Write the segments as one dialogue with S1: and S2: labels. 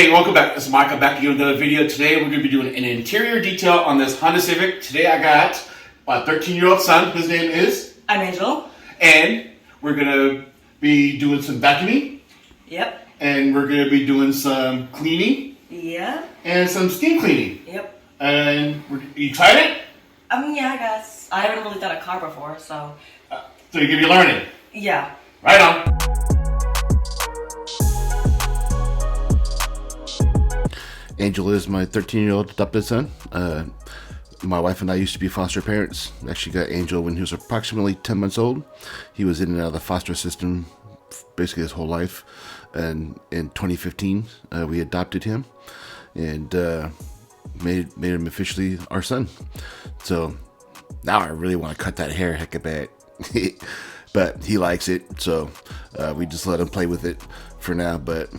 S1: Hey, welcome back. This is Mike. I'm back to do another video. Today we're going to be doing an interior detail on this Honda Civic. Today I got my 13-year-old son. His name is?
S2: I'm Angel.
S1: And we're going to be doing some vacuuming.
S2: Yep.
S1: And we're going to be doing some cleaning.
S2: Yeah.
S1: And some steam cleaning.
S2: Yep.
S1: And you excited?
S2: Yeah, I guess. I haven't really done a car before, so.
S1: So you're going to be learning?
S2: Yeah.
S1: Right on.
S3: Angel is my 13-year-old adopted son. My wife and I used to be foster parents. Actually got Angel when he was approximately 10 months old. He was in and out of the foster system basically his whole life. And in 2015, we adopted him and made him officially our son. So now I really want to cut that hair heck a bit. But he likes it, so we just let him play with it for now. But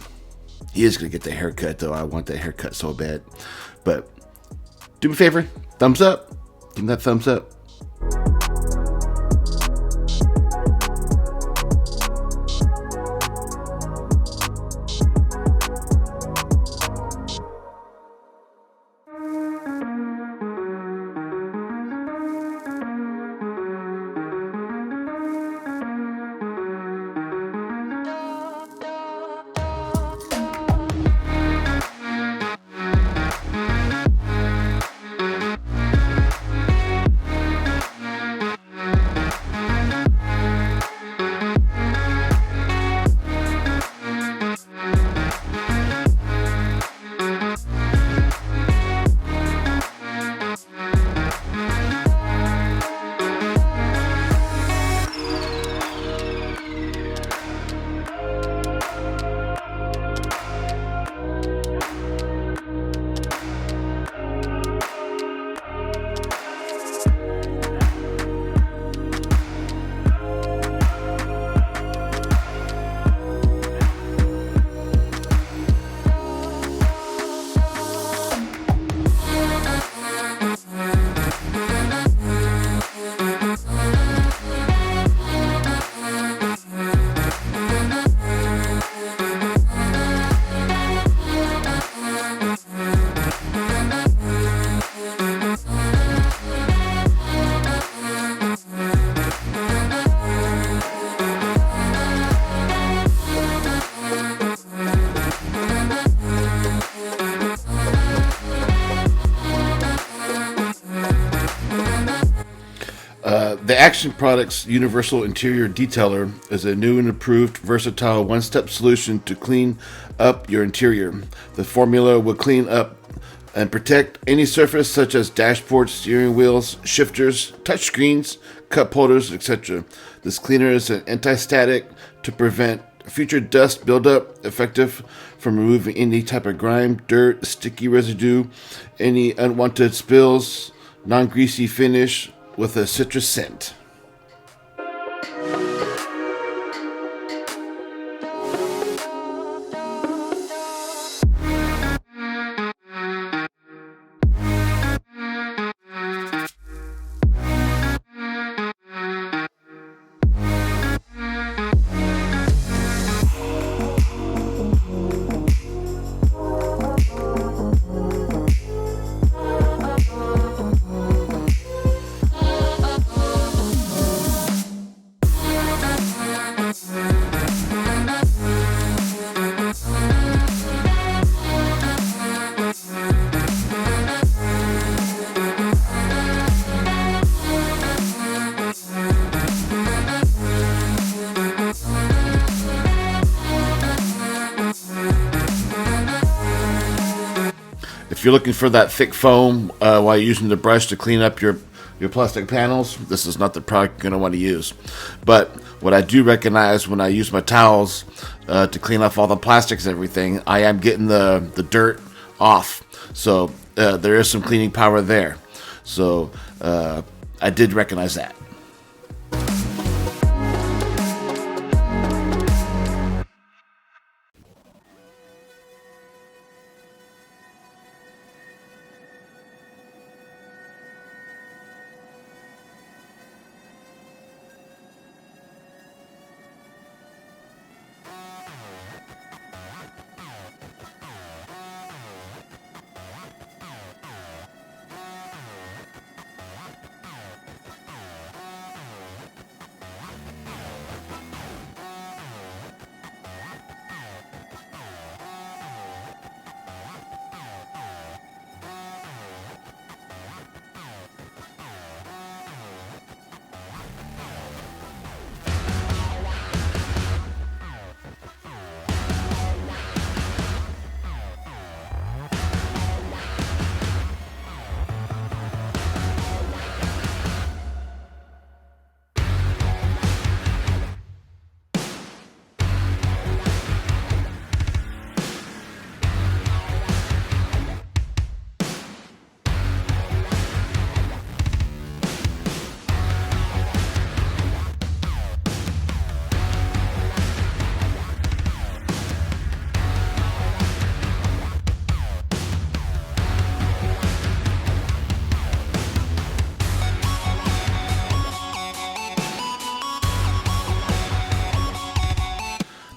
S3: he is going to get the haircut, though. I want that haircut so bad. But do me a favor, thumbs up. Give him that thumbs up. The Action Products Universal Interior Detailer is a new and improved, versatile one-step solution to clean up your interior. The formula will clean up and protect any surface such as dashboards, steering wheels, shifters, touchscreens, cup holders, etc. This cleaner is an anti-static to prevent future dust buildup, effective from removing any type of grime, dirt, sticky residue, any unwanted spills, non-greasy finish, with a citrus scent. If you're looking for that thick foam while using the brush to clean up your plastic panels, this is not the product you're going to want to use. But what I do recognize when I use my towels to clean off all the plastics and everything, I am getting the dirt off. So there is some cleaning power there. So I did recognize that.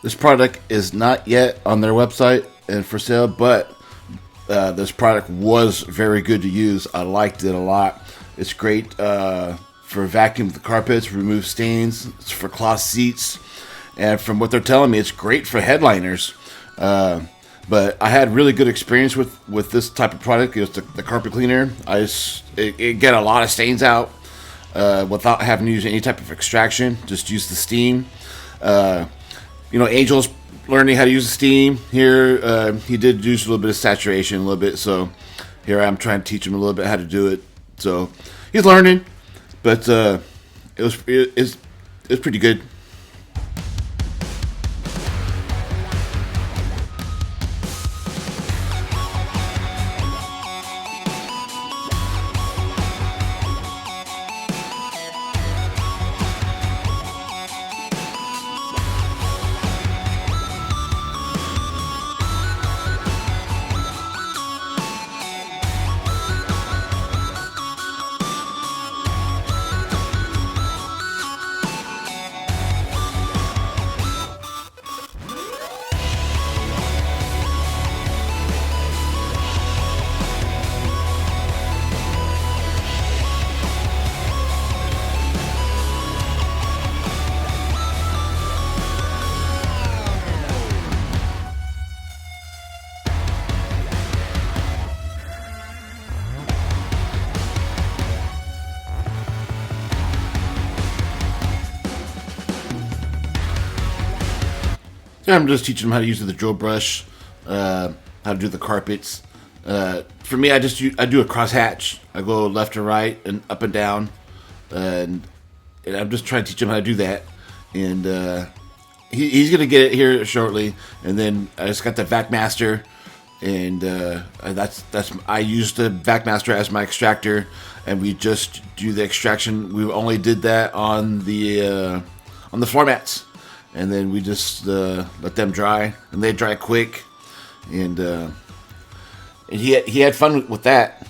S3: This product is not yet on their website and for sale, but this product was very good to use. I liked it a lot. It's great for vacuum the carpets, remove stains. It's for cloth seats, and from what they're telling me, it's great for headliners. But I had really good experience with this type of product. It was the carpet cleaner. It get a lot of stains out without having to use any type of extraction. Just use the steam. Angel's learning how to use the steam here. He did use a little bit of saturation, a little bit. So here I'm trying to teach him a little bit how to do it. So he's learning, but it was pretty good. Yeah, I'm just teaching them how to use the drill brush, how to do the carpets. For me, I do a cross hatch. I go left and right and up and down, and I'm just trying to teach him how to do that. And he's gonna get it here shortly. And then I just got the Vac Master, and I use the Vac Master as my extractor, and we just do the extraction. We only did that on the floor mats. And then we just let them dry, and they dry quick, and he had fun with that.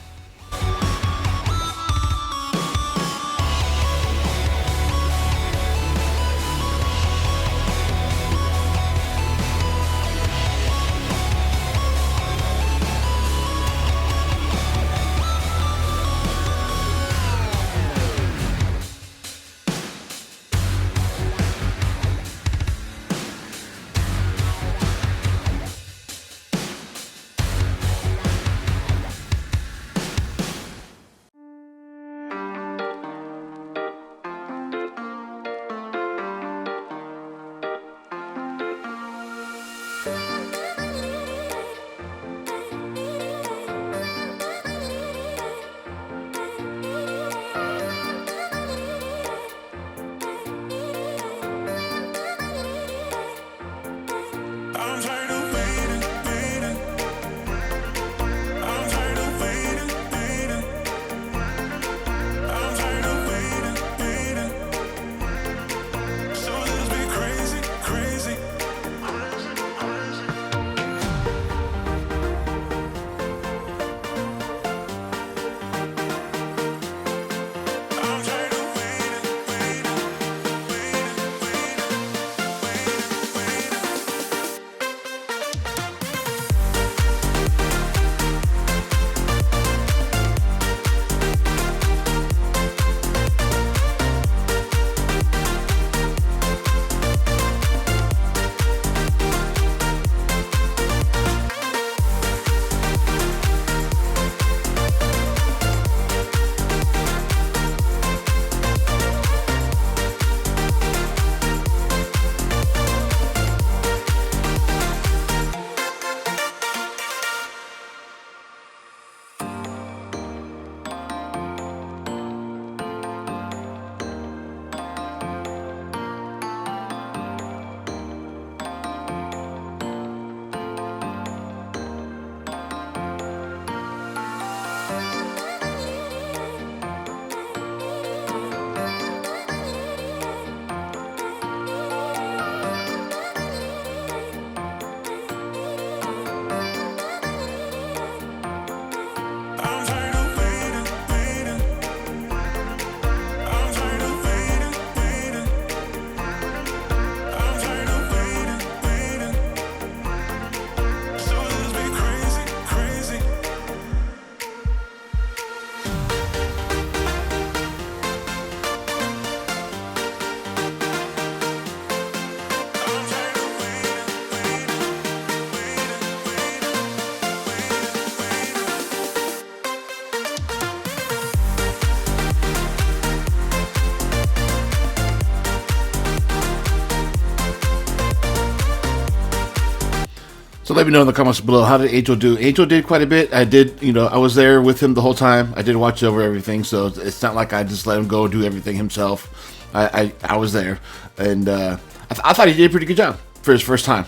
S3: So let me know in the comments below, how did Angel do? Angel did quite a bit. I did, I was there with him the whole time. I did watch over everything, so it's not like I just let him go and do everything himself. I was there, and I thought he did a pretty good job for his first time.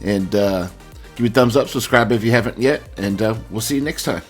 S3: And give me a thumbs up, subscribe if you haven't yet, and we'll see you next time.